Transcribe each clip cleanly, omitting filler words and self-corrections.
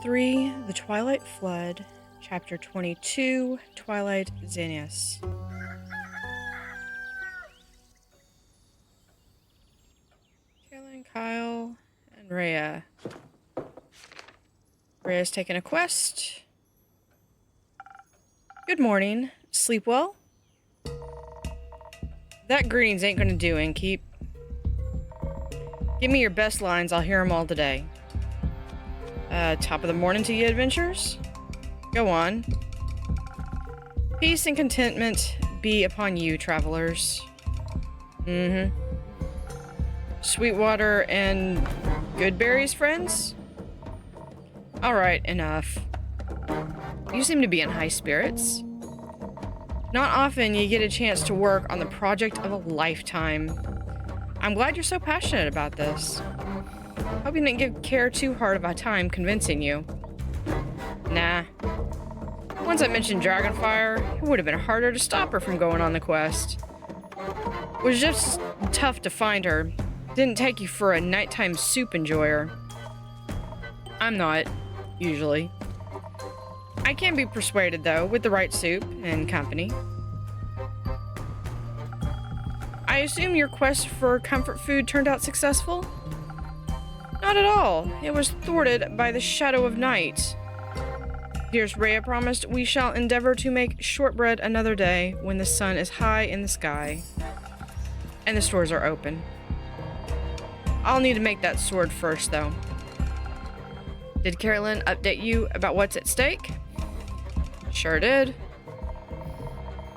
3, The Twilight Flood, Chapter 22, Twilight Zinnias. Caerlin, Kyle, and Rhea. Rhea's taking a quest. Good morning. Sleep well? That greetings ain't gonna do, Innkeep. Give me your best lines, I'll hear them all today. Top of the morning to you adventurers? Go on. Peace and contentment be upon you, travelers. Sweetwater and good berries, friends? Alright, enough. You seem to be in high spirits. Not often you get a chance to work on the project of a lifetime. I'm glad you're so passionate about this. Hope you didn't give Care too hard of a time convincing you. Nah. Once I mentioned Dragonfire, it would have been harder to stop her from going on the quest. It was just tough to find her. Didn't take you for a nighttime soup enjoyer. I'm not, usually. I can be persuaded, though, with the right soup and company. I assume your quest for comfort food turned out successful? Not at all. It was thwarted by the shadow of night. Dearest Rhea promised we shall endeavor to make shortbread another day when the sun is high in the sky. And the stores are open. I'll need to make that sword first, though. Did Caerlin update you about what's at stake? Sure did.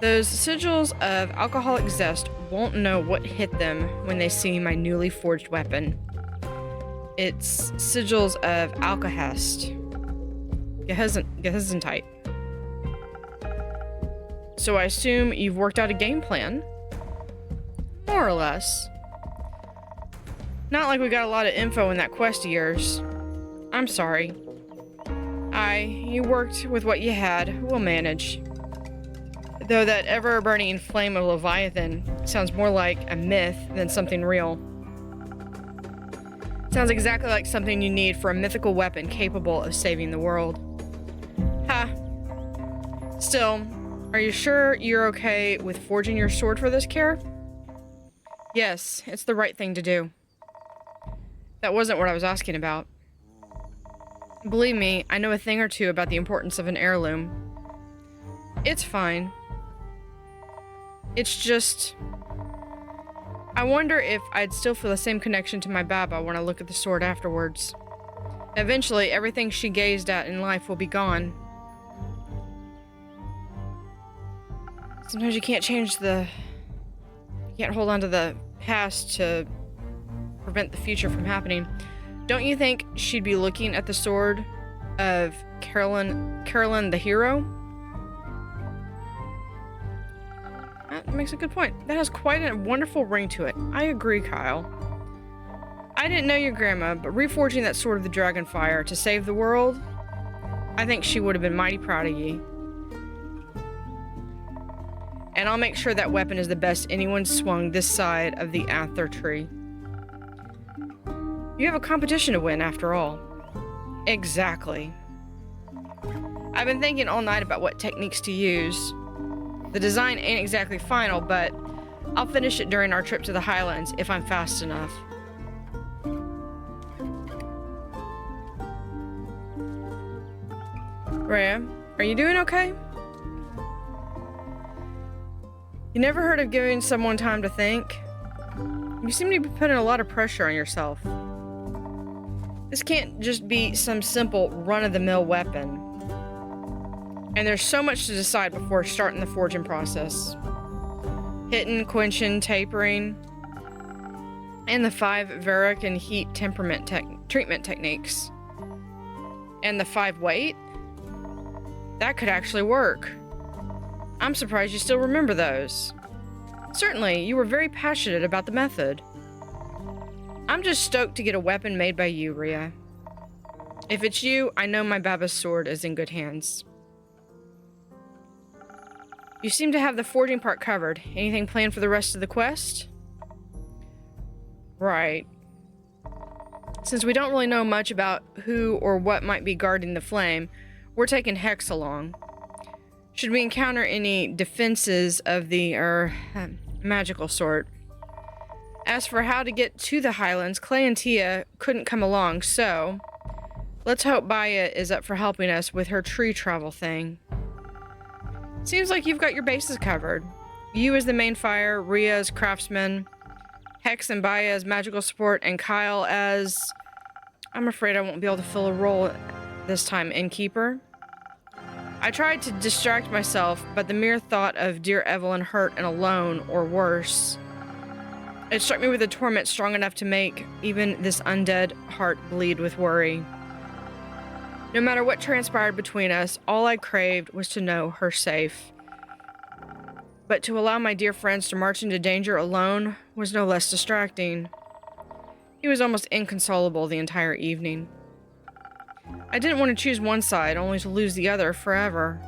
Those sigils of alcoholic zest won't know what hit them when they see my newly forged weapon. It's sigils of alkahest. Gesundheit. So I assume you've worked out a game plan? More or less. Not like we got a lot of info in that quest of yours. I'm sorry. You worked with what you had. We'll manage. Though that Everburning Flame of Leviathan sounds more like a myth than something real. Sounds exactly like something you need for a mythical weapon capable of saving the world. Ha. Still, are you sure you're okay with forging your sword for this, Care? Yes, it's the right thing to do. That wasn't what I was asking about. Believe me, I know a thing or two about the importance of an heirloom. It's fine. It's just... I wonder if I'd still feel the same connection to my Baba when I look at the sword afterwards. Eventually, everything she gazed at in life will be gone. Sometimes you can't change the... You can't hold on to the past to prevent the future from happening. Don't you think she'd be looking at the sword of Caerlin the hero? That makes a good point. That has quite a wonderful ring to it. I agree, Kyle. I didn't know your grandma, but reforging that sword of the Dragonfire to save the world, I think she would have been mighty proud of ye. And I'll make sure that weapon is the best anyone's swung this side of the Anther tree. You have a competition to win, after all. Exactly. I've been thinking all night about what techniques to use. The design ain't exactly final, but I'll finish it during our trip to the highlands if I'm fast enough. Rhea, are you doing okay? You never heard of giving someone time to think? You seem to be putting a lot of pressure on yourself. This can't just be some simple run-of-the-mill weapon. And there's so much to decide before starting the forging process. Hitting, quenching, tapering, and the 5 Varric and heat temperament treatment techniques. And the 5 weight? That could actually work. I'm surprised you still remember those. Certainly, you were very passionate about the method. I'm just stoked to get a weapon made by you, Rhea. If it's you, I know my Baba's sword is in good hands. You seem to have the forging part covered. Anything planned for the rest of the quest? Right. Since we don't really know much about who or what might be guarding the flame, we're taking Hex along. Should we encounter any defenses of the, magical sort. As for how to get to the highlands, Clay and Tia couldn't come along, so let's hope Baya is up for helping us with her tree travel thing. Seems like you've got your bases covered. You as the main fire, Rhea as craftsman, Hex and Baya as magical support, and Kyle as... I'm afraid I won't be able to fill a role this time, Innkeeper. I tried to distract myself, but the mere thought of dear Evelyn hurt and alone, or worse, it struck me with a torment strong enough to make even this undead heart bleed with worry. No matter what transpired between us, all I craved was to know her safe. But to allow my dear friends to march into danger alone was no less distracting. He was almost inconsolable the entire evening. I didn't want to choose one side, only to lose the other forever.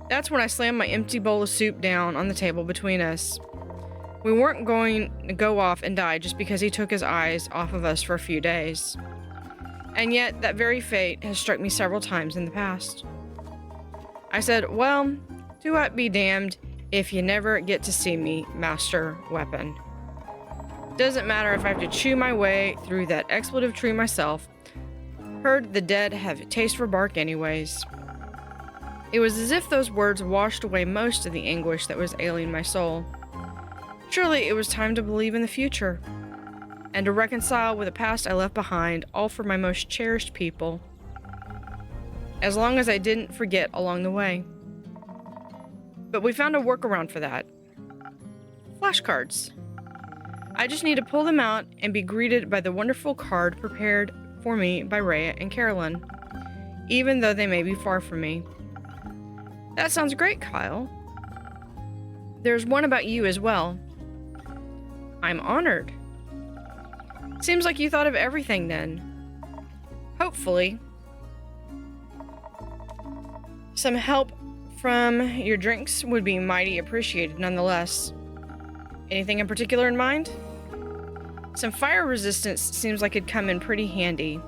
That's when I slammed my empty bowl of soup down on the table between us. We weren't going to go off and die just because he took his eyes off of us for a few days. And yet, that very fate has struck me several times in the past. I said, well, do I be damned if you never get to see me, Master Weapon. Doesn't matter if I have to chew my way through that expletive tree myself. Heard the dead have a taste for bark anyways. It was as if those words washed away most of the anguish that was ailing my soul. Surely it was time to believe in the future, and to reconcile with the past I left behind, all for my most cherished people. As long as I didn't forget along the way. But we found a workaround for that. Flashcards. I just need to pull them out and be greeted by the wonderful card prepared for me by Rhea and Caerlin, even though they may be far from me. That sounds great, Kyle. There's one about you as well. I'm honored. Seems like you thought of everything then. Hopefully. Some help from your drinks would be mighty appreciated nonetheless. Anything in particular in mind? Some fire resistance seems like it'd come in pretty handy.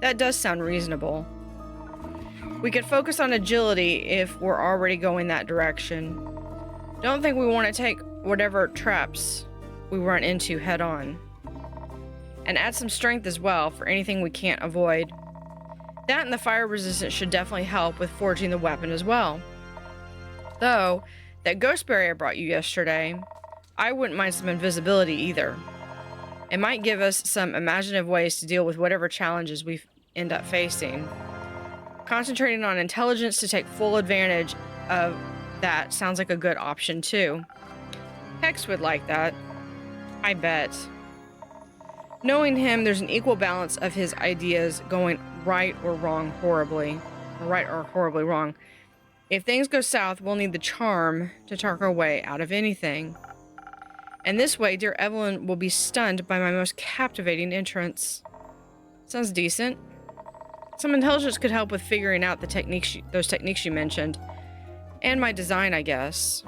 That does sound reasonable. We could focus on agility if we're already going that direction. Don't think we want to take whatever traps we run into head on. And add some strength as well for anything we can't avoid. That and the fire resistance should definitely help with forging the weapon as well. Though, that ghost berry I brought you yesterday, I wouldn't mind some invisibility either. It might give us some imaginative ways to deal with whatever challenges we end up facing. Concentrating on intelligence to take full advantage of that sounds like a good option too. Hex would like that. I bet. Knowing him, there's an equal balance of his ideas going right or wrong horribly. Right or horribly wrong. If things go south, we'll need the charm to talk our way out of anything. And this way, dear Evelyn will be stunned by my most captivating entrance. Sounds decent. Some intelligence could help with figuring out the those techniques you mentioned. And my design, I guess.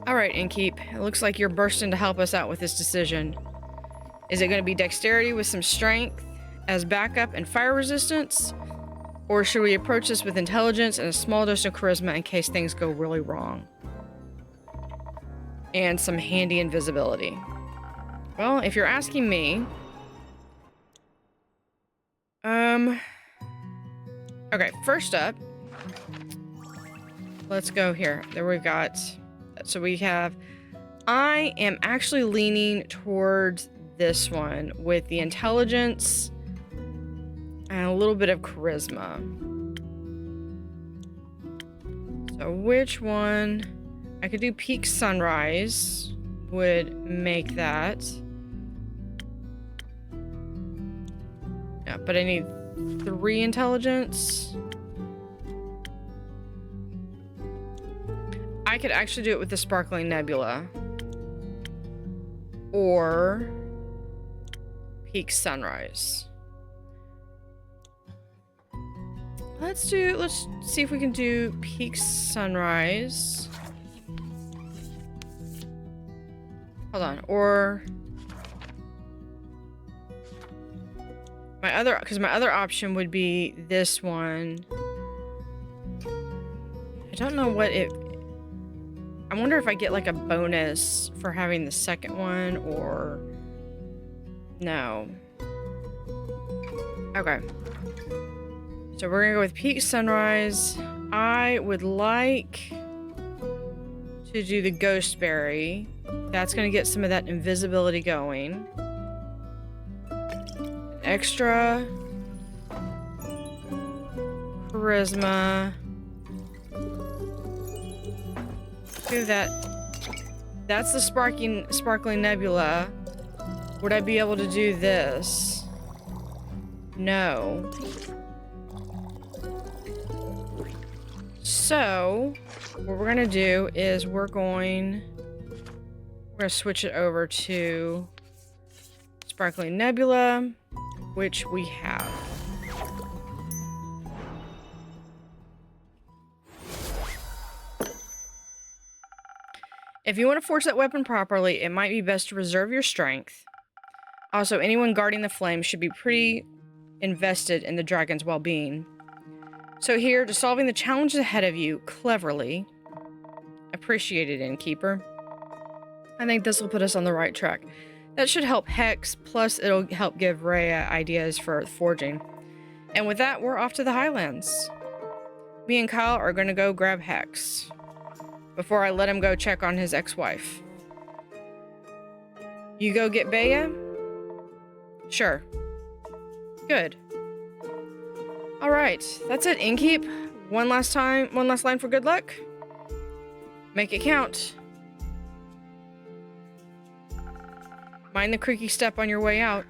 Alright, Innkeep. It looks like you're bursting to help us out with this decision. Is it going to be dexterity with some strength as backup and fire resistance? Or should we approach this with intelligence and a small dose of charisma in case things go really wrong? And some handy invisibility. Well, if you're asking me... Okay, first up... Let's go here. There we got... So we have... I am actually leaning towards this one with the intelligence and a little bit of charisma. So which one? I could do Peak Sunrise, would make that. Yeah, but I need 3 intelligence. I could actually do it with the Sparkling Nebula. Or Peak Sunrise. Let's see if we can do Peak Sunrise. Hold on, or Because my other option would be this one. I don't know what it... I wonder if I get like a bonus for having the second one or... No. Okay. So we're gonna go with Peak Sunrise. I would like to do the Ghostberry. That's gonna get some of that invisibility going. Extra charisma. Do that. That's the sparkling nebula. Would I be able to do this? No. So, what we're gonna do is we're gonna switch it over to Sparkling Nebula, which we have. If you want to forge that weapon properly, it might be best to reserve your strength. Also, anyone guarding the flame should be pretty invested in the dragon's well-being. So here, to solving the challenges ahead of you cleverly. Appreciated, Innkeeper. I think this will put us on the right track. That should help Hex, plus it'll help give Rhea ideas for forging. And with that, we're off to the highlands. Me and Kyle are going to go grab Hex before I let him go check on his ex-wife. You go get Baya? Sure. Good. Alright, that's it, Innkeep. One last line for good luck. Make it count. Mind the creaky step on your way out.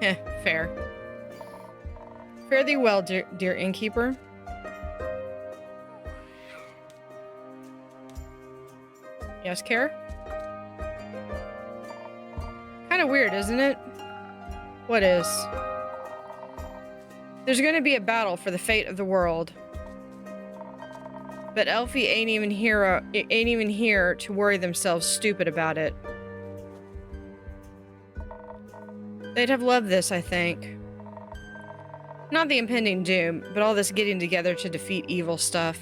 Fair. Fare thee well, dear Innkeeper. Yes, Care? Kinda weird, isn't it? What is? There's gonna be a battle for the fate of the world. But Elfie ain't even here to worry themselves stupid about it. They'd have loved this, I think. Not the impending doom, but all this getting together to defeat evil stuff.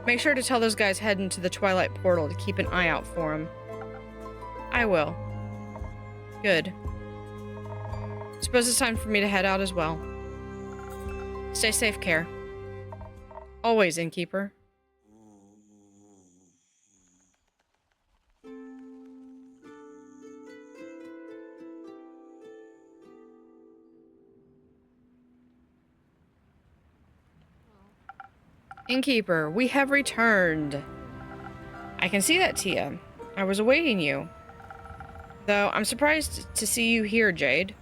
Make sure to tell those guys heading to the Twilight portal to keep an eye out for them. I will. Good. Suppose it's time for me to head out as well. Stay safe, Care. Always, Innkeeper. Innkeeper, we have returned. I can see that, Tia. I was awaiting you. Though, I'm surprised to see you here, Jade.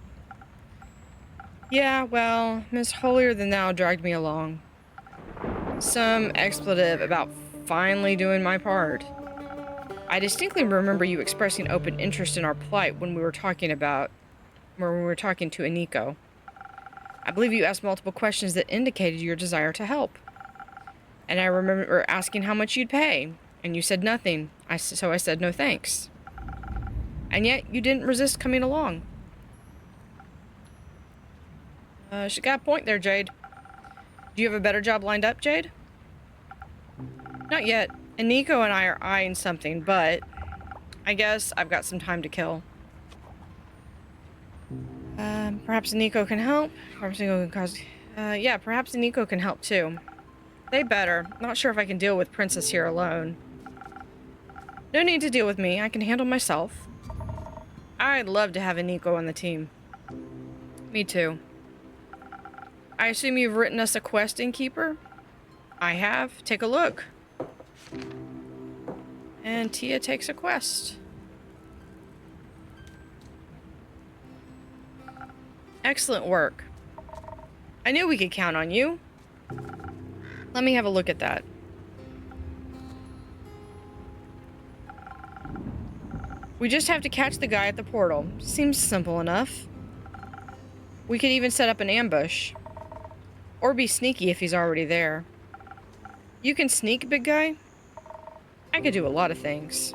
Yeah, well, Miss Holier-than-Thou dragged me along. Some expletive about finally doing my part. I distinctly remember you expressing open interest in our plight when we were talking to Aniko. I believe you asked multiple questions that indicated your desire to help. And I remember asking how much you'd pay, and you said nothing, so I said no thanks. And yet, you didn't resist coming along. She got a point there, Jade. Do you have a better job lined up, Jade? Not yet. Aniko and I are eyeing something, but I guess I've got some time to kill. Perhaps Aniko can help. Perhaps Aniko can cause... yeah, perhaps Aniko can help too. They better. Not sure if I can deal with Princess here alone. No need to deal with me. I can handle myself. I'd love to have Aniko on the team. Me too. I assume you've written us a quest, Innkeeper? I have. Take a look. And Tia takes a quest. Excellent work. I knew we could count on you. Let me have a look at that. We just have to catch the guy at the portal. Seems simple enough. We could even set up an ambush. Or be sneaky if he's already there. You can sneak, big guy? I could do a lot of things.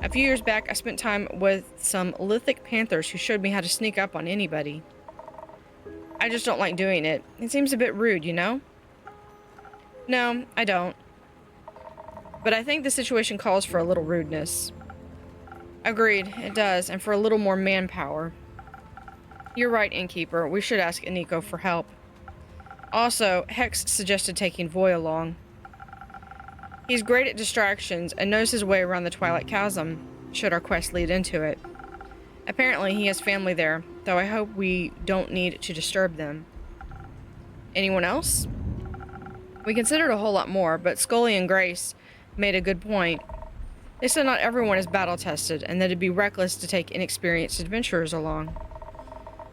A few years back, I spent time with some lithic panthers who showed me how to sneak up on anybody. I just don't like doing it. It seems a bit rude, you know? No, I don't. But I think the situation calls for a little rudeness. Agreed, it does, and for a little more manpower. You're right, Innkeeper. We should ask Aniko for help. Also, Hex suggested taking Voy along. He's great at distractions and knows his way around the Twilight Chasm, should our quest lead into it. Apparently, he has family there, though I hope we don't need to disturb them. Anyone else? We considered a whole lot more, but Scully and Grace made a good point. They said not everyone is battle-tested, and that it'd be reckless to take inexperienced adventurers along.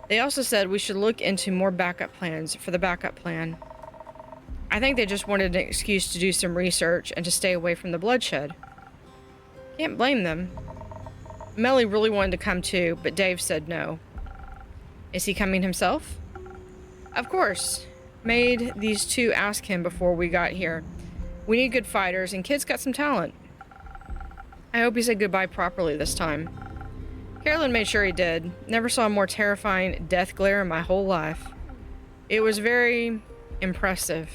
They also said we should look into more backup plans for the backup plan. I think they just wanted an excuse to do some research and to stay away from the bloodshed. Can't blame them. Melli really wanted to come too, but Dave said no. Is he coming himself? Of course. Made these two ask him before we got here. We need good fighters, and Kid's got some talent. I hope he said goodbye properly this time. Caerlin made sure he did. Never saw a more terrifying death glare in my whole life. It was very impressive.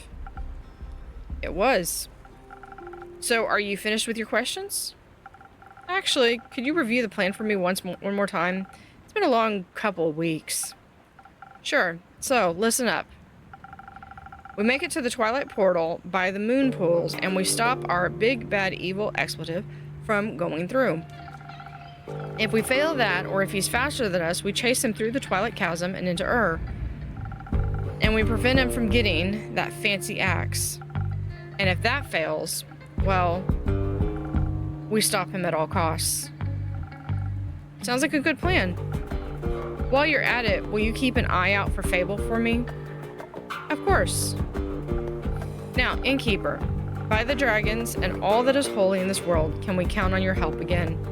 It was. So, are you finished with your questions? Actually, could you review the plan for me one more time? It's been a long couple of weeks. Sure. So, listen up. We make it to the Twilight Portal by the moon pools, and we stop our big bad evil expletive from going through. If we fail that, or if he's faster than us, we chase him through the Twilight Chasm and into Ur. And we prevent him from getting that fancy axe. And if that fails, well, we stop him at all costs. Sounds like a good plan. While you're at it, will you keep an eye out for Fable for me? Of course. Now, Innkeeper, by the dragons and all that is holy in this world, can we count on your help again?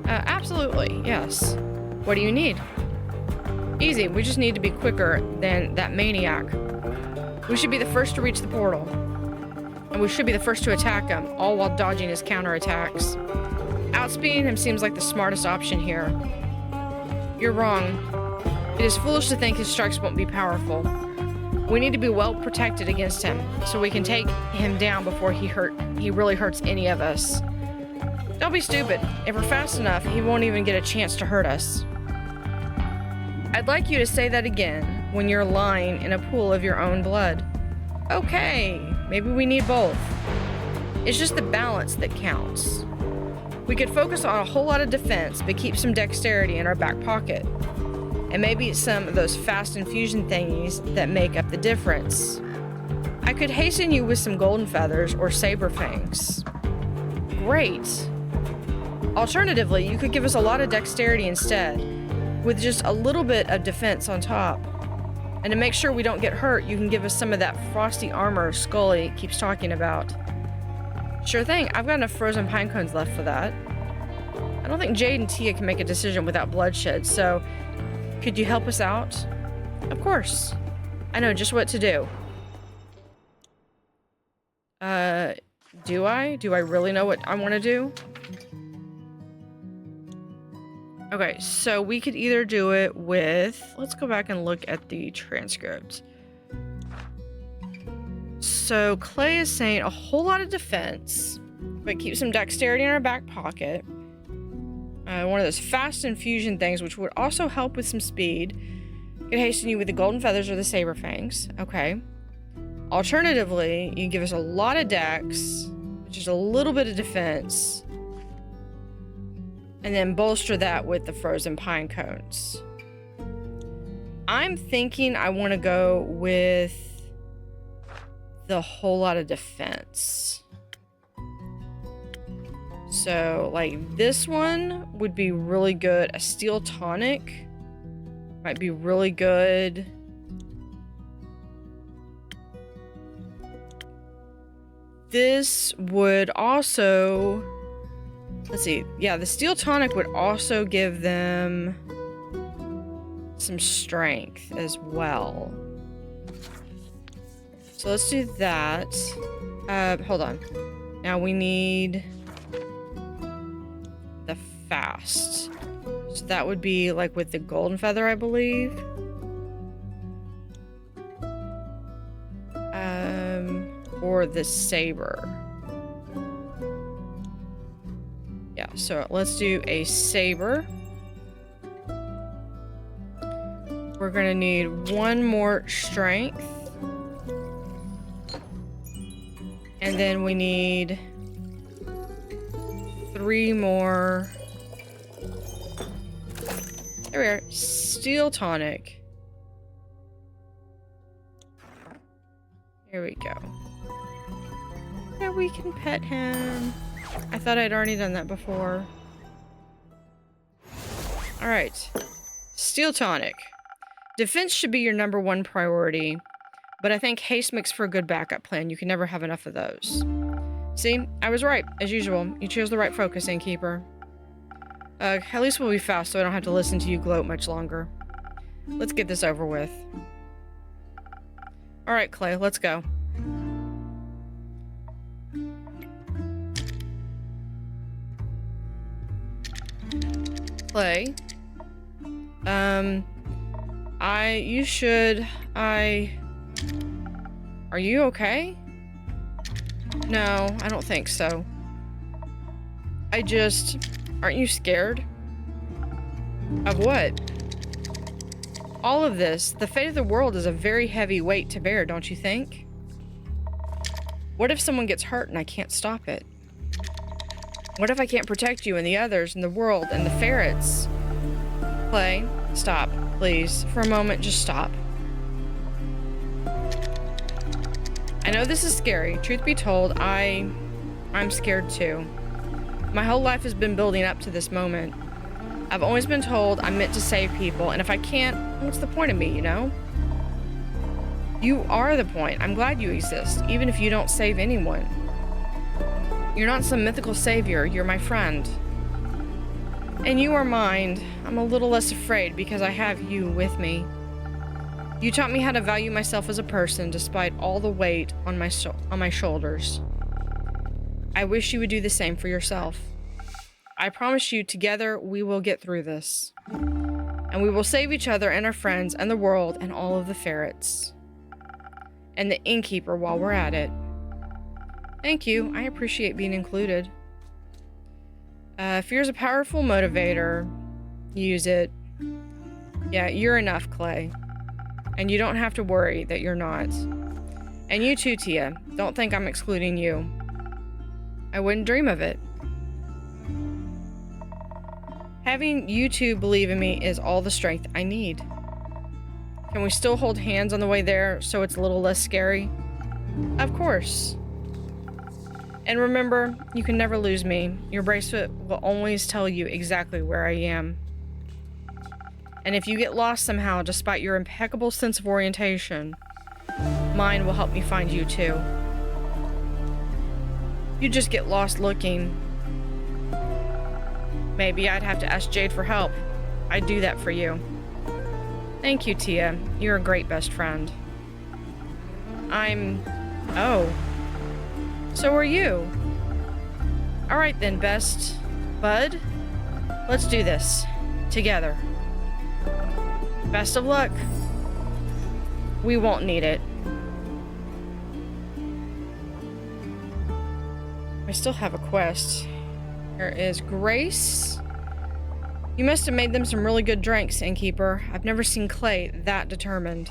Absolutely, yes. What do you need? Easy, we just need to be quicker than that maniac. We should be the first to reach the portal. And we should be the first to attack him, all while dodging his counterattacks. Outspeeding him seems like the smartest option here. You're wrong. It is foolish to think his strikes won't be powerful. We need to be well protected against him, so we can take him down before he really hurts any of us. Don't be stupid. If we're fast enough, he won't even get a chance to hurt us. I'd like you to say that again when you're lying in a pool of your own blood. Okay, maybe we need both. It's just the balance that counts. We could focus on a whole lot of defense, but keep some dexterity in our back pocket. And maybe some of those fast infusion thingies that make up the difference. I could hasten you with some golden feathers or saber fangs. Great. Alternatively, you could give us a lot of dexterity instead, with just a little bit of defense on top. And to make sure we don't get hurt, you can give us some of that frosty armor Scully keeps talking about. Sure thing, I've got enough frozen pine cones left for that. I don't think Jade and Tia can make a decision without bloodshed, so could you help us out? Of course. I know just what to do. Do I? Do I really know what I want to do? Okay, so we could either do it with... Let's go back and look at the transcript. So Clay is saying a whole lot of defense, but keep some dexterity in our back pocket. One of those fast infusion things, which would also help with some speed. Could hasten you with the golden feathers or the saber fangs. Okay. Alternatively, you give us a lot of dex, just a little bit of defense, and then bolster that with the frozen pine cones. I'm thinking I want to go with the whole lot of defense. So, like, this one would be really good. A steel tonic might be really good. This would also... Let's see. Yeah, the steel tonic would also give them some strength as well. So let's do that. Hold on. Now we need... fast. So that would be like with the golden feather, I believe. Or the saber. Yeah, so let's do a saber. We're gonna need 1 more strength. And then we need 3 more. There we are. Steel tonic. Here we go. Now we can pet him. I thought I'd already done that before. Alright. Steel tonic. Defense should be your #1 priority, but I think haste makes for a good backup plan. You can never have enough of those. See? I was right, as usual. You chose the right focus, Innkeeper. At least we'll be fast so I don't have to listen to you gloat much longer. Let's get this over with. Alright, Clay, let's go. Clay. Are you okay? No, I don't think so. Aren't you scared? Of what? All of this, the fate of the world is a very heavy weight to bear, don't you think? What if someone gets hurt and I can't stop it? What if I can't protect you and the others and the world and the ferrets? Clay, stop, please. For a moment, just stop. I know this is scary. Truth be told, I'm scared too. My whole life has been building up to this moment. I've always been told I'm meant to save people, and if I can't, what's the point of me, you know? You are the point. I'm glad you exist, even if you don't save anyone. You're not some mythical savior, you're my friend. And you are mine. I'm a little less afraid because I have you with me. You taught me how to value myself as a person despite all the weight on my shoulders. I wish you would do the same for yourself. I promise you, together we will get through this. And we will save each other and our friends and the world and all of the ferrets. And the Innkeeper while we're at it. Thank you. I appreciate being included. Fear's a powerful motivator. Use it. Yeah, you're enough, Clay. And you don't have to worry that you're not. And you too, Tia. Don't think I'm excluding you. I wouldn't dream of it. Having you two believe in me is all the strength I need. Can we still hold hands on the way there so it's a little less scary? Of course. And remember, you can never lose me. Your bracelet will always tell you exactly where I am. And if you get lost somehow, despite your impeccable sense of orientation, mine will help me find you too. You just get lost looking. Maybe I'd have to ask Jade for help. I'd do that for you. Thank you, Tia. You're a great best friend. Oh. So are you. Alright then, best bud. Let's do this. Together. Best of luck. We won't need it. I still have a quest. Here is Grace. You must have made them some really good drinks, Innkeeper. I've never seen Clay that determined.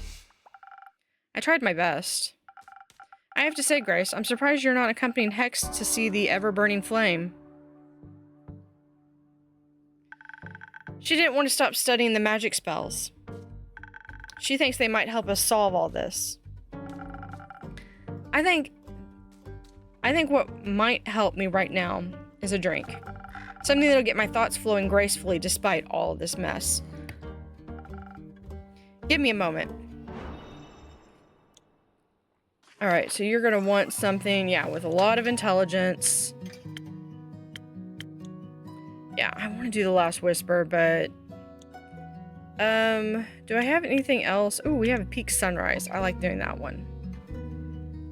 I tried my best. I have to say, Grace, I'm surprised you're not accompanying Hex to see the Everburning Flame. She didn't want to stop studying the magic spells. She thinks they might help us solve all this. I think what might help me right now is a drink. Something that'll get my thoughts flowing gracefully despite all of this mess. Give me a moment. Alright, so you're gonna want something, yeah, with a lot of intelligence. Yeah, I want to do the Last Whisper, but... do I have anything else? Oh, we have a Peak Sunrise. I like doing that one.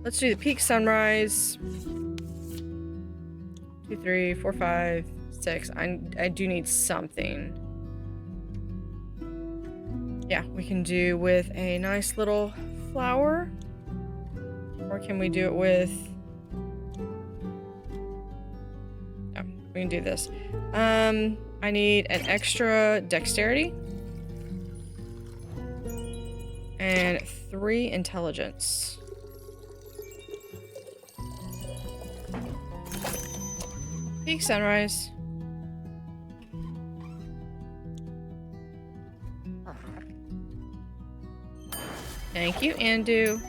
Let's do the Peak Sunrise. 2, 3, 4, 5, 6. I do need something. Yeah, we can do with a nice little flower. Or can we do it with... No, we can do this. I need an extra dexterity. And 3 intelligence. Peak sunrise. Thank you, Andu.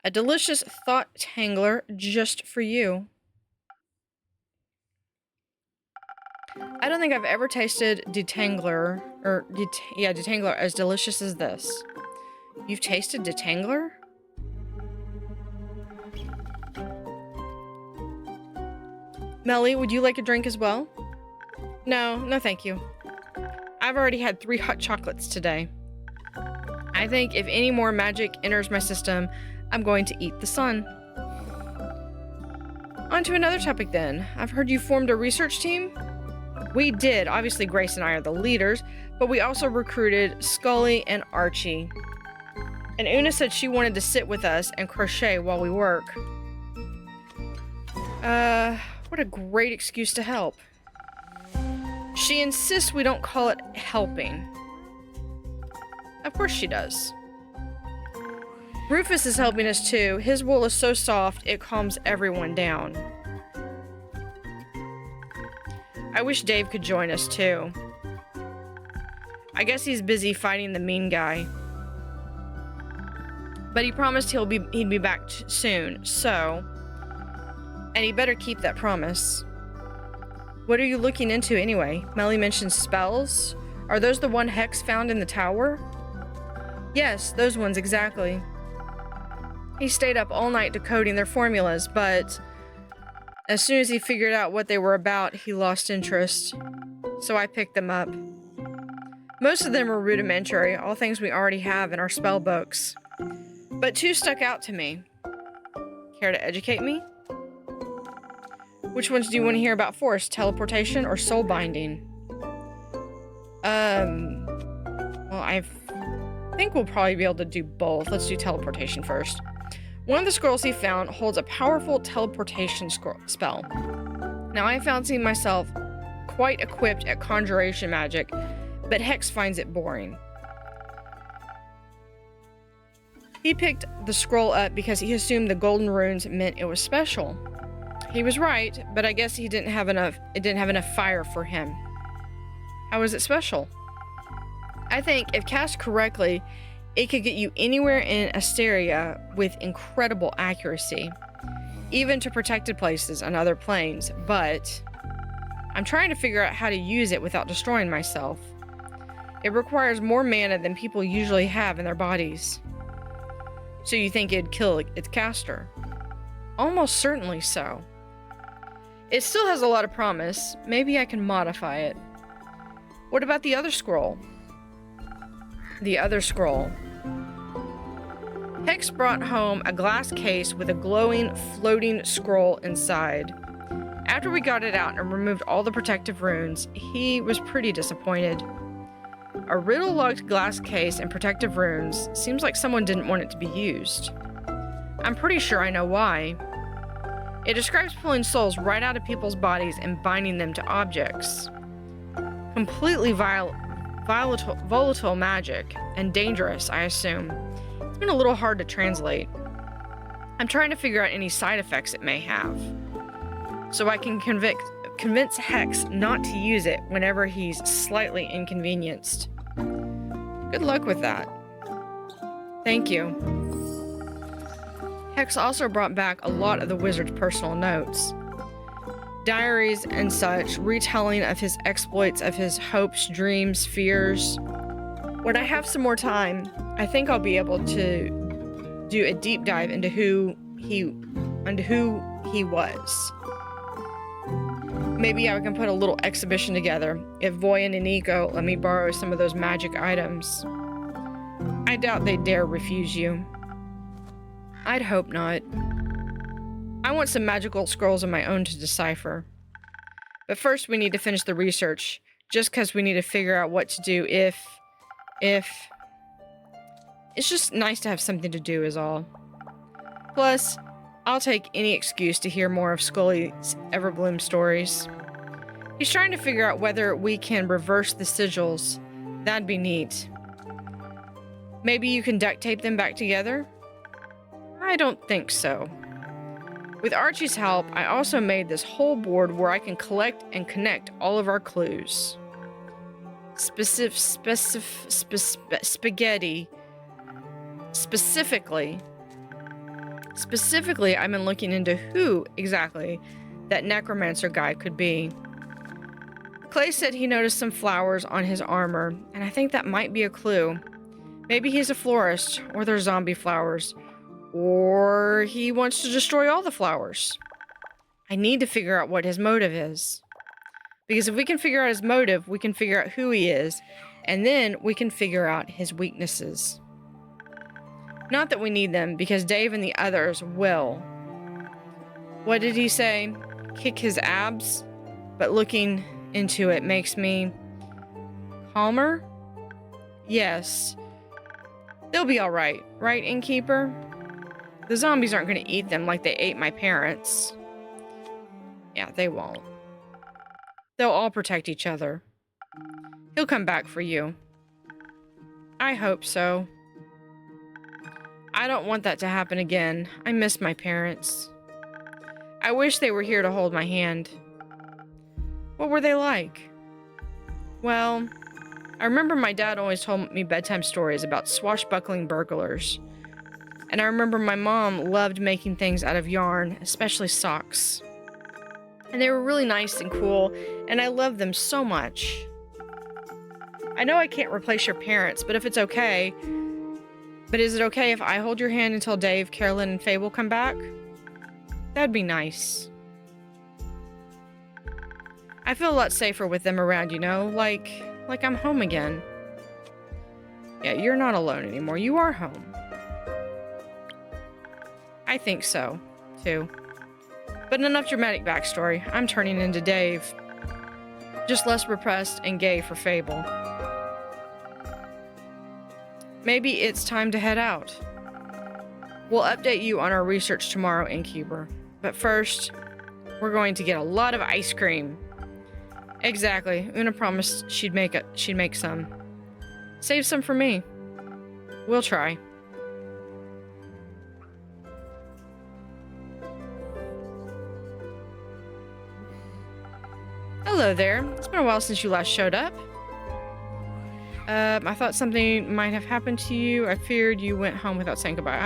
A delicious thought tangler just for you. I don't think I've ever tasted detangler, or detangler as delicious as this. You've tasted detangler? Melli, would you like a drink as well? No, thank you. I've already had 3 hot chocolates today. I think if any more magic enters my system, I'm going to eat the sun. On to another topic then. I've heard you formed a research team? We did. Obviously, Grace and I are the leaders, but we also recruited Scully and Archie. And Una said she wanted to sit with us and crochet while we work. What a great excuse to help. She insists we don't call it helping. Of course she does. Rufus is helping us too. His wool is so soft, it calms everyone down. I wish Dave could join us too. I guess he's busy fighting the mean guy. But he promised he'd be back soon, so... And he better keep that promise. What are you looking into anyway? Melli mentioned spells. Are those the one Hex found in the tower? Yes, those ones exactly. He stayed up all night decoding their formulas, but as soon as he figured out what they were about, he lost interest. So I picked them up. Most of them were rudimentary, all things we already have in our spell books. But 2 stuck out to me. Care to educate me? Which ones do you want to hear about first? Teleportation or soul binding? Well, I think we'll probably be able to do both. Let's do teleportation first. One of the scrolls he found holds a powerful teleportation spell. Now, I found myself quite equipped at conjuration magic, but Hex finds it boring. He picked the scroll up because he assumed the golden runes meant it was special. He was right, but I guess it didn't have enough fire for him. How is it special? I think if cast correctly, it could get you anywhere in Asteria with incredible accuracy, even to protected places on other planes, but I'm trying to figure out how to use it without destroying myself. It requires more mana than people usually have in their bodies. So you think it'd kill its caster? Almost certainly so. It still has a lot of promise. Maybe I can modify it. What about the other scroll? The other scroll. Hex brought home a glass case with a glowing, floating scroll inside. After we got it out and removed all the protective runes, he was pretty disappointed. A riddle-locked glass case and protective runes seems like someone didn't want it to be used. I'm pretty sure I know why. It describes pulling souls right out of people's bodies and binding them to objects. Completely volatile magic, and dangerous, I assume. It's been a little hard to translate. I'm trying to figure out any side effects it may have, so I can convince Hex not to use it whenever he's slightly inconvenienced. Good luck with that. Thank you. Hex also brought back a lot of the wizard's personal notes. Diaries and such, retelling of his exploits, of his hopes, dreams, fears. When I have some more time, I think I'll be able to do a deep dive into who he was. Maybe I can put a little exhibition together if Voyan and Nico let me borrow some of those magic items. I doubt they'd dare refuse you. I'd hope not. want some magical scrolls of my own to decipher. But first we need to finish the research, just because we need to figure out what to do if... It's just nice to have something to do is all. Plus, I'll take any excuse to hear more of Scully's Everbloom stories. He's trying to figure out whether we can reverse the sigils. That'd be neat. Maybe you can duct tape them back together? I don't think so. With Archie's help, I also made this whole board where I can collect and connect all of our clues. Spaghetti. Specifically, I've been looking into who exactly that necromancer guy could be. Clay said he noticed some flowers on his armor, and I think that might be a clue. Maybe he's a florist, or they're zombie flowers, or he wants to destroy all the flowers. I need to figure out what his motive is. Because if we can figure out his motive, we can figure out who he is, and then we can figure out his weaknesses. Not that we need them, because Dave and the others will. What did he say? Kick his abs? But looking into it makes me... calmer? Yes. They'll be alright, right, Innkeeper? The zombies aren't going to eat them like they ate my parents. Yeah, they won't. They'll all protect each other. He'll come back for you. I hope so. I don't want that to happen again. I miss my parents. I wish they were here to hold my hand. What were they like? Well, I remember my dad always told me bedtime stories about swashbuckling burglars. And I remember my mom loved making things out of yarn, especially socks. And they were really nice and cool, and I loved them so much. I know I can't replace your parents, but if it's okay... But is it okay if I hold your hand until Dave, Caerlin, and Fable come back? That'd be nice. I feel a lot safer with them around, you know? Like I'm home again. Yeah, you're not alone anymore. You are home. I think so, too. But enough dramatic backstory. I'm turning into Dave. Just less repressed and gay for Fable. Maybe it's time to head out. We'll update you on our research tomorrow, Innkeeper. But first, we're going to get a lot of ice cream. Exactly. Una promised she'd make some. Save some for me. We'll try. Hello there. It's been a while since you last showed up. I thought something might have happened to you. I feared you went home without saying goodbye.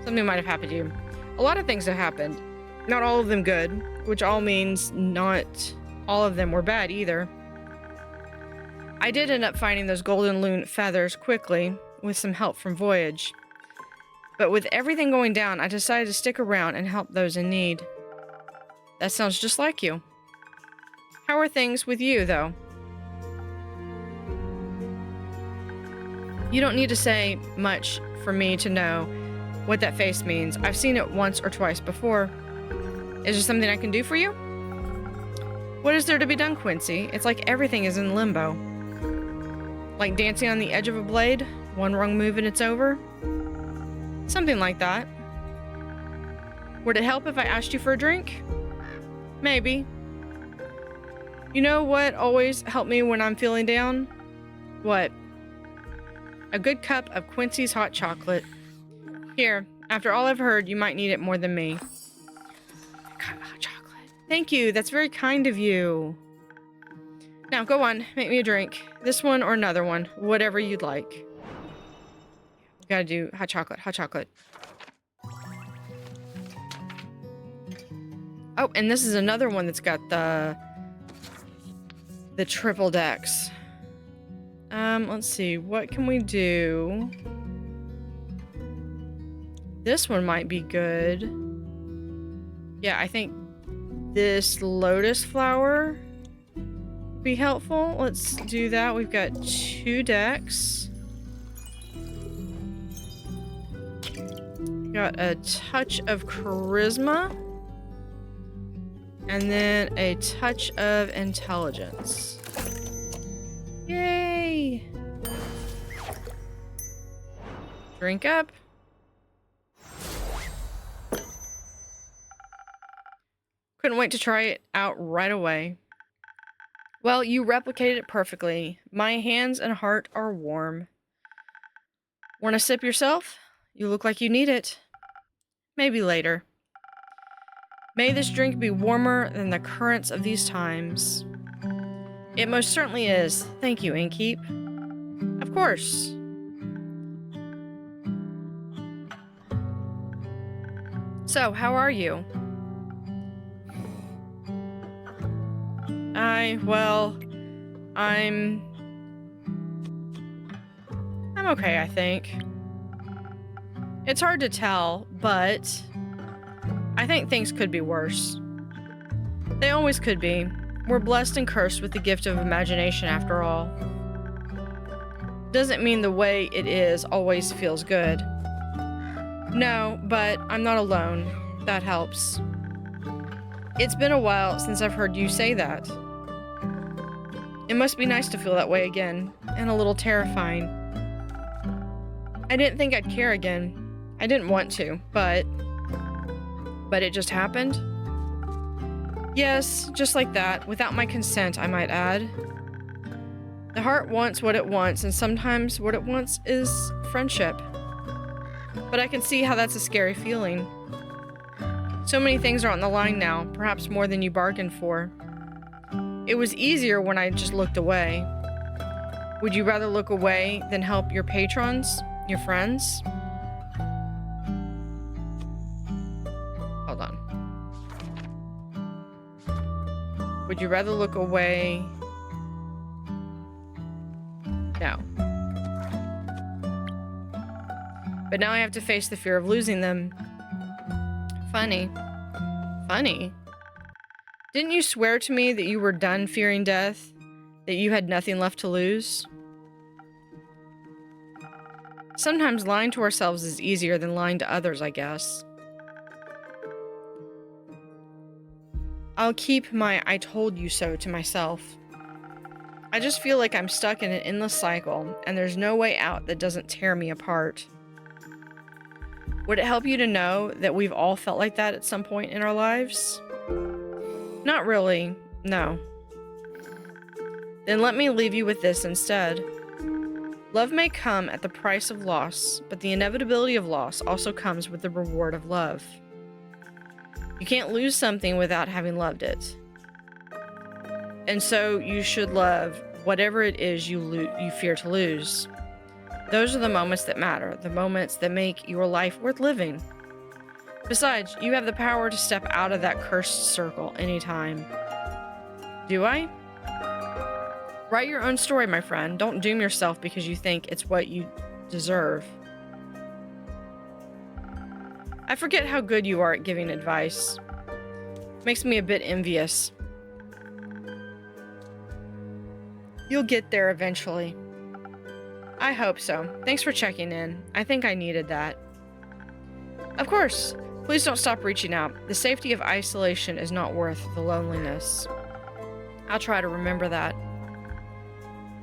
Something might have happened to you. A lot of things have happened. Not all of them good, which all means not all of them were bad either. I did end up finding those golden loon feathers quickly, with some help from Voyage. But with everything going down, I decided to stick around and help those in need. That sounds just like you. How are things with you, though? You don't need to say much for me to know what that face means. I've seen it once or twice before. Is there something I can do for you? What is there to be done, Quincy? It's like everything is in limbo. Like dancing on the edge of a blade? One wrong move and it's over? Something like that. Would it help if I asked you for a drink? Maybe. You know what always helped me when I'm feeling down? What? A good cup of Quincy's hot chocolate. Here, after all I've heard, you might need it more than me. Hot chocolate. Thank you, that's very kind of you. Now, go on, make me a drink. This one or another one, whatever you'd like. We gotta do hot chocolate, hot chocolate. Oh, and this is another one that's got the triple decks. Let's see, what can we do? This one might be good. Yeah, I think this lotus flower would be helpful. Let's do that. We've got 2 decks. Got Got a touch of charisma. And then a touch of intelligence. Yay! Drink up. Couldn't wait to try it out right away. Well, you replicated it perfectly. My hands and heart are warm. Want a sip yourself? You look like you need it. Maybe later. May this drink be warmer than the currents of these times. It most certainly is. Thank you, Innkeep. Of course. So, how are you? I'm okay, I think. It's hard to tell, but I think things could be worse. They always could be. We're blessed and cursed with the gift of imagination after all. Doesn't mean the way it is always feels good. No, but I'm not alone. That helps. It's been a while since I've heard you say that. It must be nice to feel that way again, and a little terrifying. I didn't think I'd care again. I didn't want to, but it just happened? Yes, just like that, without my consent, I might add. The heart wants what it wants, and sometimes what it wants is friendship. But I can see how that's a scary feeling. So many things are on the line now, perhaps more than you bargained for. It was easier when I just looked away. Would you rather look away than help your patrons, your friends? Hold on. Would you rather look away? No. But now I have to face the fear of losing them. Funny. Funny. Didn't you swear to me that you were done fearing death? That you had nothing left to lose? Sometimes lying to ourselves is easier than lying to others, I guess. I'll keep my I told you so to myself. I just feel like I'm stuck in an endless cycle, and there's no way out that doesn't tear me apart. Would it help you to know that we've all felt like that at some point in our lives? Not really, no. Then let me leave you with this instead. Love may come at the price of loss, but the inevitability of loss also comes with the reward of love. You can't lose something without having loved it. And so you should love whatever it is you fear to lose. Those are the moments that matter, the moments that make your life worth living. Besides, you have the power to step out of that cursed circle anytime. Do I? Write your own story, my friend. Don't doom yourself because you think it's what you deserve. I forget how good you are at giving advice. Makes me a bit envious. You'll get there eventually. I hope so. Thanks for checking in. I think I needed that. Of course. Please don't stop reaching out. The safety of isolation is not worth the loneliness. I'll try to remember that.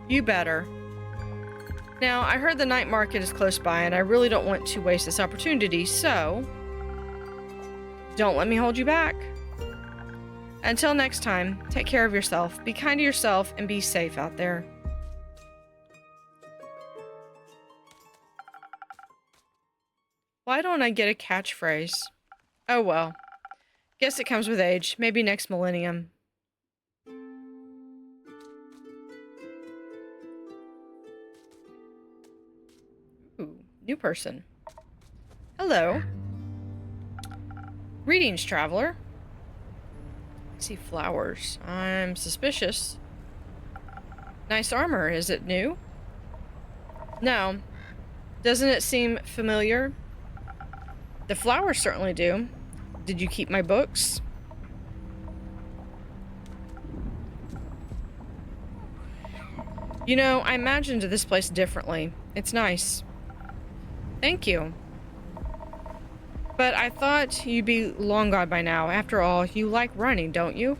You better. Now, I heard the night market is close by, and I really don't want to waste this opportunity, so don't let me hold you back. Until next time, take care of yourself, be kind to yourself, and be safe out there. Why don't I get a catchphrase? Oh well. Guess it comes with age. Maybe next millennium. Ooh, new person. Hello. Greetings, traveler. I see flowers. I'm suspicious. Nice armor. Is it new? No. Doesn't it seem familiar? The flowers certainly do. Did you keep my books? You know, I imagined this place differently. It's nice. Thank you. But I thought you'd be long gone by now. After all, you like running, don't you?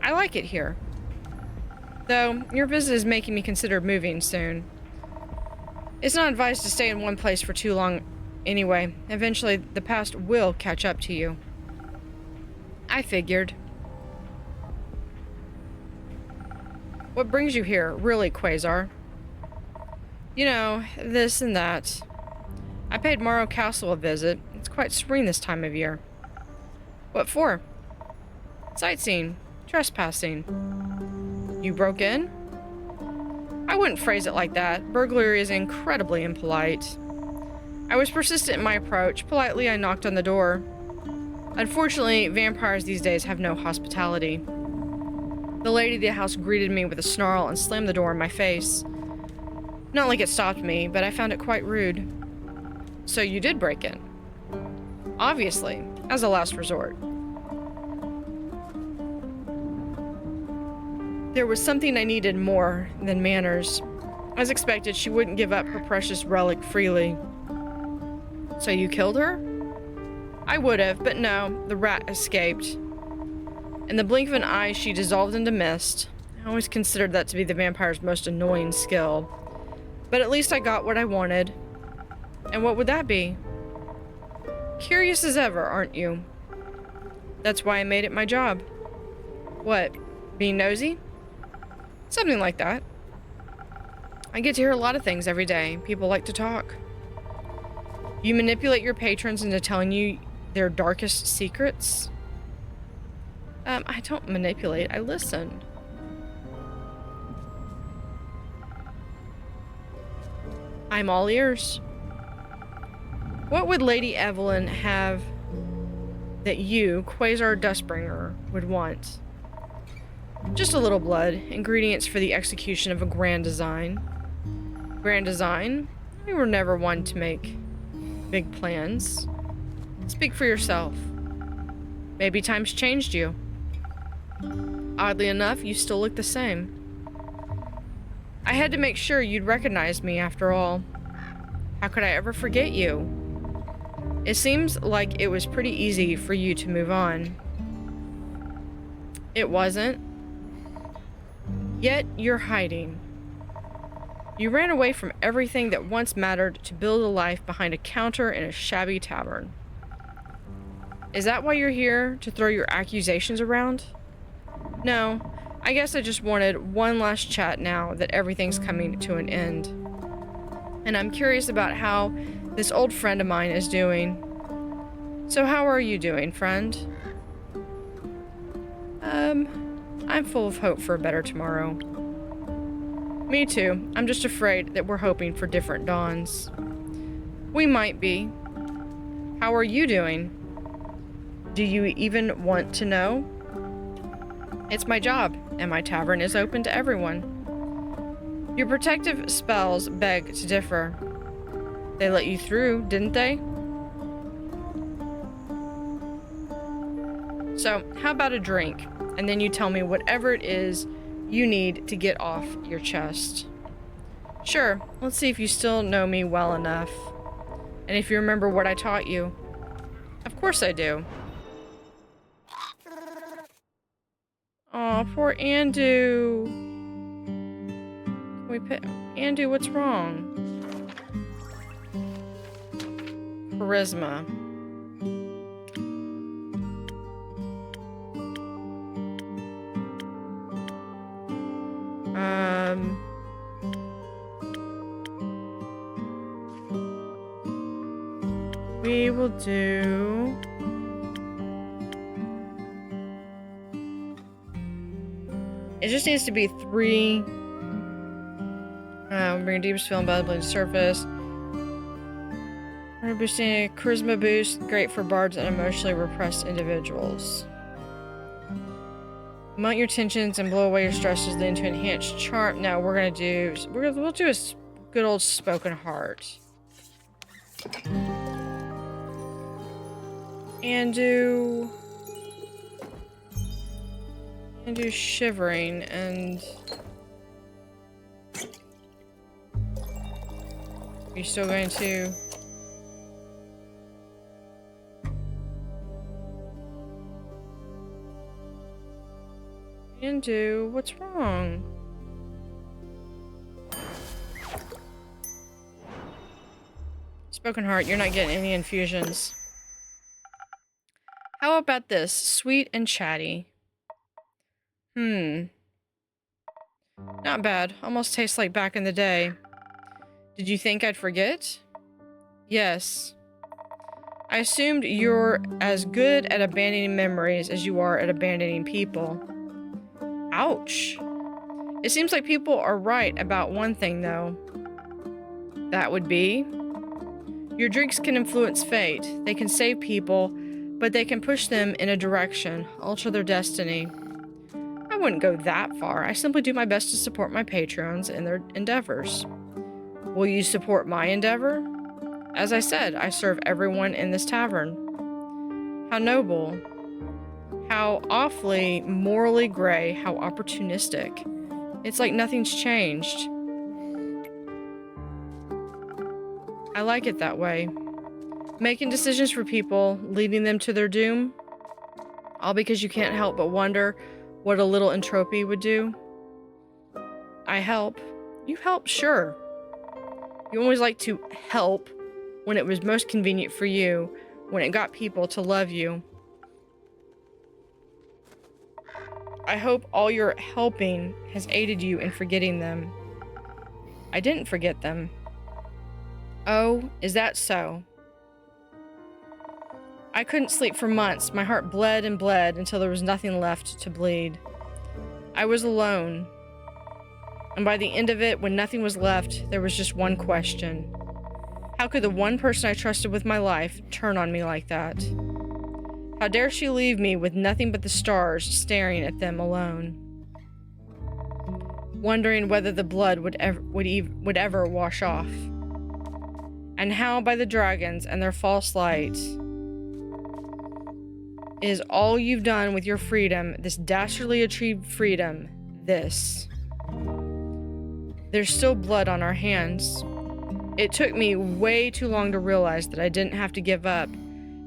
I like it here. Though, your visit is making me consider moving soon. It's not advised to stay in one place for too long anyway. Eventually, the past will catch up to you. I figured. What brings you here, really, Quasar? You know, this and that. I paid Morrow Castle a visit. It's quite serene this time of year. What for? Sightseeing. Trespassing. You broke in? I wouldn't phrase it like that. Burglary is incredibly impolite. I was persistent in my approach. Politely, I knocked on the door. Unfortunately, vampires these days have no hospitality. The lady of the house greeted me with a snarl and slammed the door in my face. Not like it stopped me, but I found it quite rude. So you did break in? Obviously, as a last resort. There was something I needed more than manners. As expected, she wouldn't give up her precious relic freely. So you killed her? I would have, but no, the rat escaped. In the blink of an eye, she dissolved into mist. I always considered that to be the vampire's most annoying skill. But at least I got what I wanted. And what would that be? Curious as ever, aren't you? That's why I made it my job. What? Being nosy? Something like that. I get to hear a lot of things every day. People like to talk. You manipulate your patrons into telling you their darkest secrets? I don't manipulate, I listen. I'm all ears. What would Lady Evelyn have that you, Quasar Dustbringer, would want? Just a little blood. Ingredients for the execution of a grand design. Grand design? We were never one to make big plans. Speak for yourself. Maybe times changed you. Oddly enough, you still look the same. I had to make sure you'd recognize me after all. How could I ever forget you? It seems like it was pretty easy for you to move on. It wasn't. Yet you're hiding. You ran away from everything that once mattered to build a life behind a counter in a shabby tavern. Is that why you're here, to throw your accusations around? No, I guess I just wanted one last chat now that everything's coming to an end. And I'm curious about how this old friend of mine is doing. So how are you doing, friend? I'm full of hope for a better tomorrow. Me too. I'm just afraid that we're hoping for different dawns. We might be. How are you doing? Do you even want to know? It's my job, and my tavern is open to everyone. Your protective spells beg to differ. They let you through, didn't they? So, how about a drink? And then you tell me whatever it is you need to get off your chest. Sure, let's see if you still know me well enough. And if you remember what I taught you. Of course I do. Aw, poor Andu. Can we put... Andu, what's wrong? Charisma. We will do... It just needs to be 3. Bring a deepest feeling by the blade surface. We're boosting a charisma boost, great for bards and emotionally repressed individuals. Mount your tensions and blow away your stresses, then to enhance charm. Now we're gonna do. We'll do a good old spoken heart. And do shivering and. Are you still going to? Indu, what's wrong? Spoken Heart, you're not getting any infusions. How about this? Sweet and chatty. Not bad. Almost tastes like back in the day. Did you think I'd forget? Yes. I assumed you're as good at abandoning memories as you are at abandoning people. Ouch. It seems like people are right about one thing, though. That would be... your drinks can influence fate. They can save people, but they can push them in a direction, alter their destiny. I wouldn't go that far. I simply do my best to support my patrons in their endeavors. Will you support my endeavor? As I said, I serve everyone in this tavern. How noble. How awfully morally gray. How opportunistic. It's like nothing's changed. I like it that way. Making decisions for people, leading them to their doom. All because you can't help but wonder what a little entropy would do. I help. You help, sure. You always like to help when it was most convenient for you, when it got people to love you. I hope all your helping has aided you in forgetting them. I didn't forget them. Oh, is that so? I couldn't sleep for months. My heart bled and bled until there was nothing left to bleed. I was alone. And by the end of it, when nothing was left, there was just one question. How could the one person I trusted with my life turn on me like that? How dare she leave me with nothing but the stars staring at them alone? Wondering whether the blood would ever wash off. And how by the dragons and their false light is all you've done with your freedom, this dastardly achieved freedom, this. There's still blood on our hands. It took me way too long to realize that I didn't have to give up,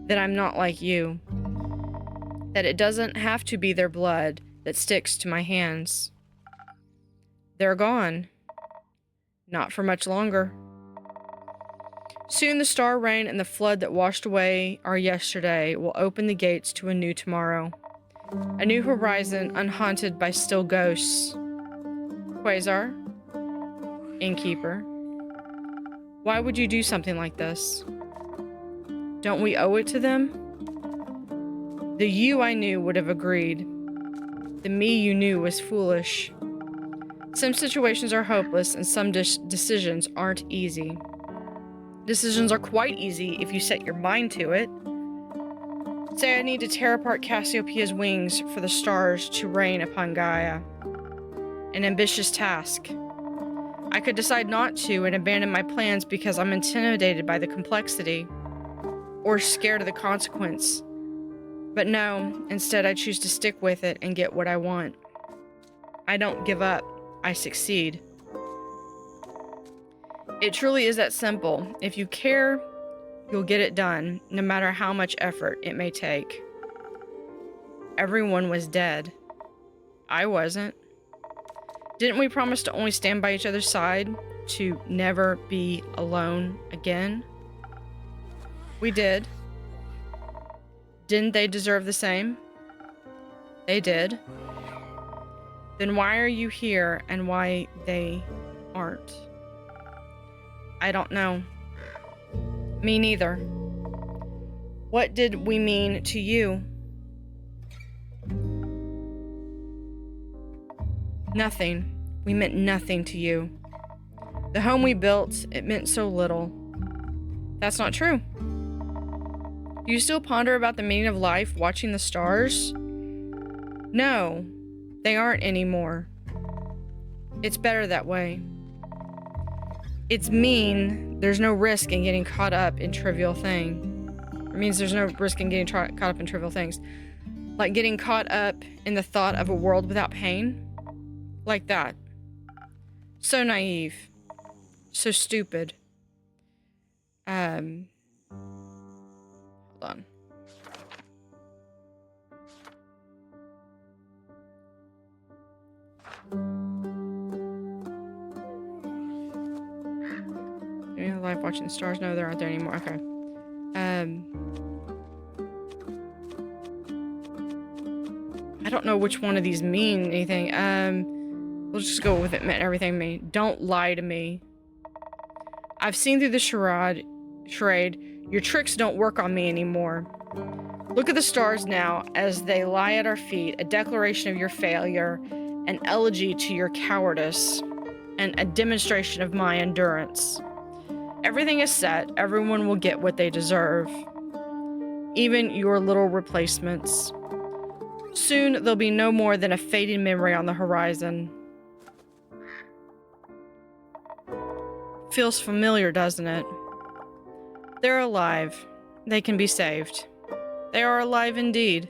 that I'm not like you. That it doesn't have to be their blood that sticks to my hands. They're gone. Not for much longer. Soon the star rain and the flood that washed away our yesterday will open the gates to a new tomorrow. A new horizon unhaunted by still ghosts. Quasar? Innkeeper? Why would you do something like this? Don't we owe it to them? The you I knew would have agreed. The me you knew was foolish. Some situations are hopeless and some decisions aren't easy. Decisions are quite easy if you set your mind to it. Say I need to tear apart Cassiopeia's wings for the stars to rain upon Gaia. An ambitious task. I could decide not to and abandon my plans because I'm intimidated by the complexity or scared of the consequence. But no, instead I choose to stick with it and get what I want. I don't give up. I succeed. It truly is that simple. If you care, you'll get it done, no matter how much effort it may take. Everyone was dead. I wasn't. Didn't we promise to only stand by each other's side, to never be alone again? We did. Didn't they deserve the same? They did. Then why are you here and why they aren't? I don't know. Me neither. What did we mean to you? Nothing. We meant nothing to you. The home we built, it meant so little. That's not true. Do you still ponder about the meaning of life watching the stars? No, they aren't anymore. It's better that way. It's mean there's no risk in getting caught up in trivial thing. It means there's no risk in getting caught up in trivial things. Like getting caught up in the thought of a world without pain. Like that. So naive. So stupid. Hold on. life watching the stars. No, they aren't there anymore. Okay. I don't know which one of these mean anything. We'll just go with it. Meant everything mean. Don't lie to me. I've seen through the charade. Your tricks don't work on me anymore. Look at the stars now as they lie at our feet, a declaration of your failure, an elegy to your cowardice, and a demonstration of my endurance. Everything is set. Everyone will get what they deserve. Even your little replacements. Soon, there'll be no more than a fading memory on the horizon. Feels familiar, doesn't it? They're alive. They can be saved. They are alive indeed.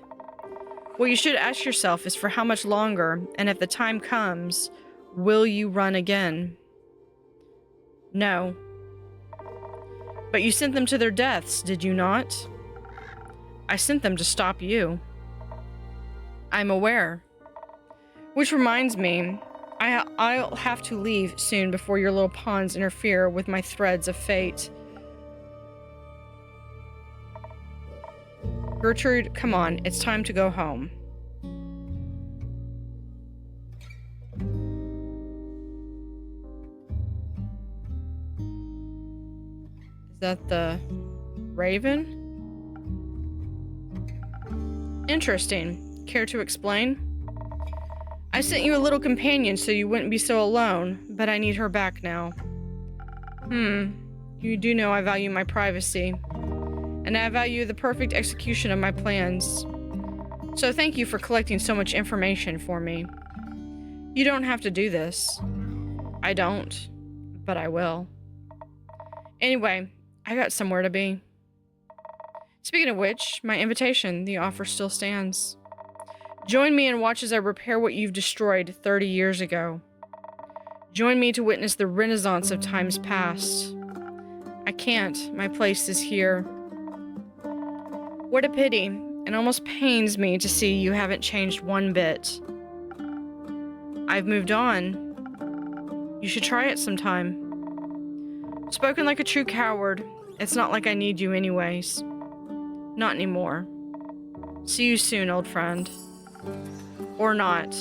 What you should ask yourself is for how much longer, and if the time comes, will you run again? No. But you sent them to their deaths, did you not? I sent them to stop you. I'm aware. Which reminds me, I'll have to leave soon before your little pawns interfere with my threads of fate. Gertrude, come on, it's time to go home. Is that the raven? Interesting. Care to explain? I sent you a little companion so you wouldn't be so alone, but I need her back now. You do know I value my privacy, and I value the perfect execution of my plans. So thank you for collecting so much information for me. You don't have to do this. I don't, but I will. Anyway, I got somewhere to be. Speaking of which, my invitation, the offer still stands. Join me and watch as I repair what you've destroyed 30 years ago. Join me to witness the renaissance of times past. I can't. My place is here. What a pity. It almost pains me to see you haven't changed one bit. I've moved on. You should try it sometime. Spoken like a true coward. It's not like I need you anyways. Not anymore. See you soon, old friend. Or not.